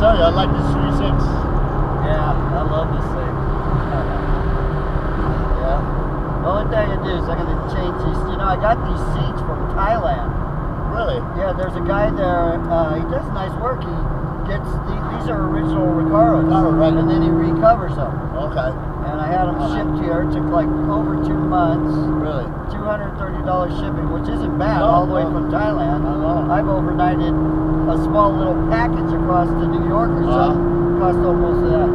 tell you, I like this 3.6. Yeah, I love this thing. Yeah. The only thing I do is I'm going to change these. You know, I got these seats from Thailand. Really? Yeah, there's a guy there. He does nice work. He gets these are original Recaros. Oh, right. And then he recovers them. Okay. And I had them shipped here. It took like over 2 months. Really? $230 shipping, which isn't bad, all the way from Thailand. I've overnighted a small little package across to New York or something. Cost almost that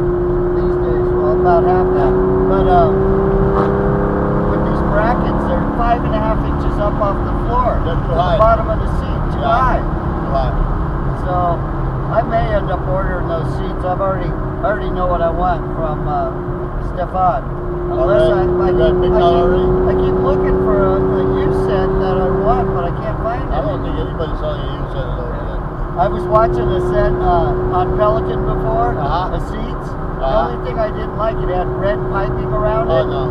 these days. Well, about half that. But with these brackets, they're 5.5 inches up off the floor. That's too to high. The bottom of the seat, too high. Too high. So I may end up ordering those seats. I already know what I want from Stefan. Unless I keep looking for a used set that I want, but I can't find it. I don't think anybody's selling a used set over yet. I was watching a set on Pelican before, the seats. The only thing I didn't like, it had red piping around it. No.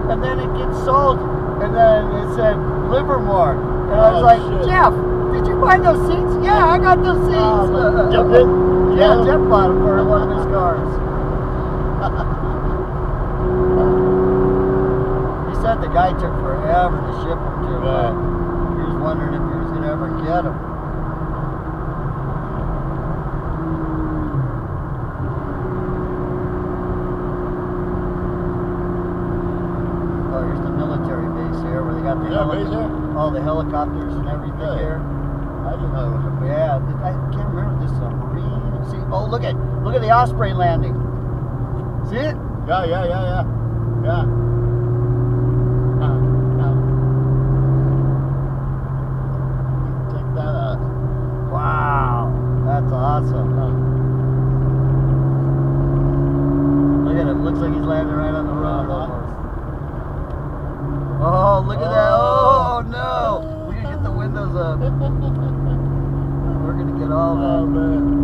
And then it gets sold, and then it said Livermore. And I was like, shit. Jeff, did you buy those seats? Yeah, I got those seats. Jeff did? Yeah, Jeff bought them for one of his cars. He said the guy took forever to ship them to. Right. He was wondering if he was going to ever get them. Oh, here's the military base here where they got the all the helicopters and everything here. I didn't know it was a Yeah, I can't remember this submarine. See, oh, look at the Osprey landing. See it? Yeah. Check that out. Wow, that's awesome. Look at him. Looks like he's landing right on the road almost. Oh, look at that. Oh, no. We gotta get the windows up. We're gonna get all that. Oh, man.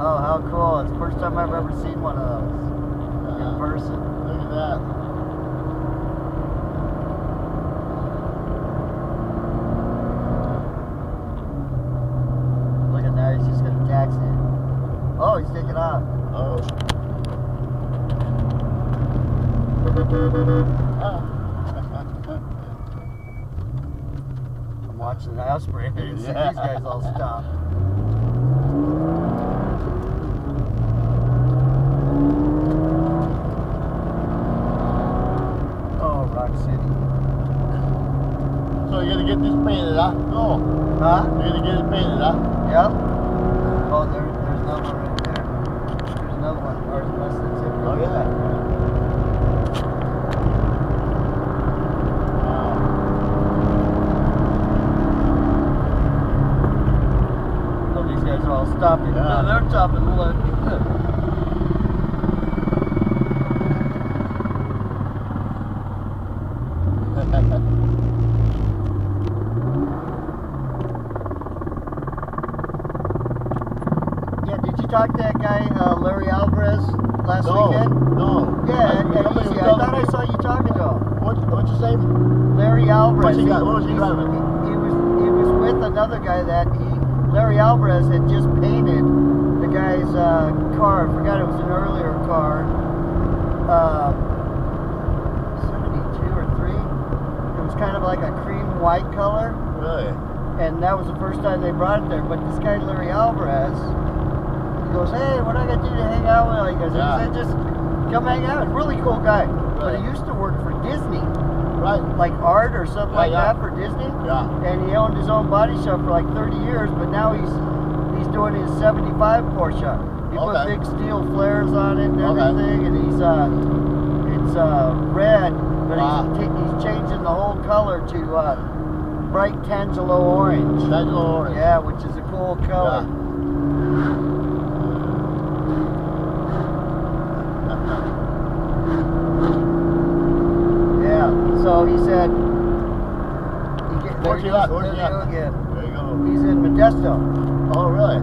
Oh, how cool. It's the first time I've ever seen one of those in person. Look at that. Look at that. He's just going to taxi it. Oh, he's taking off. Oh. I'm watching the Osprey. These guys all stop. So you're gonna get this painted, huh? No. Huh? You're gonna get it painted, huh? Yep. Oh, there's another one right there. There's another one. Ours less than 0. Oh, yeah. Wow. Oh, these guys are all stopping. Yeah. No, they're stopping. Look. Talk to that guy, Larry Alvarez, last weekend? No. Yeah, I thought I saw you talking to him. What's his name? Larry Alvarez. What was he driving? He was with another guy that Larry Alvarez had just painted the guy's car. I forgot it was an earlier car. 72 or 3. It was kind of like a cream white color. Really? And that was the first time they brought it there. But this guy, Larry Alvarez, he goes, hey, what do I got to do to hang out with you guys? I said, just come hang out. Really cool guy. Really? But he used to work for Disney. Right. Like art or something like that for Disney. Yeah. And he owned his own body shop for like 30 years, but now he's doing his 75 Porsche. He put big steel flares on it and everything, and it's red, but he's changing the whole color to bright Tangelo orange. Tangelo orange. Yeah, which is a cool color. Yeah. So he said, where's he at? Again. There you go. He's in Modesto. Oh, really?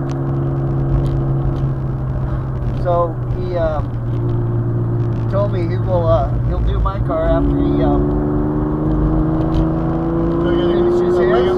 So he told me he'll do my car after he finishes his.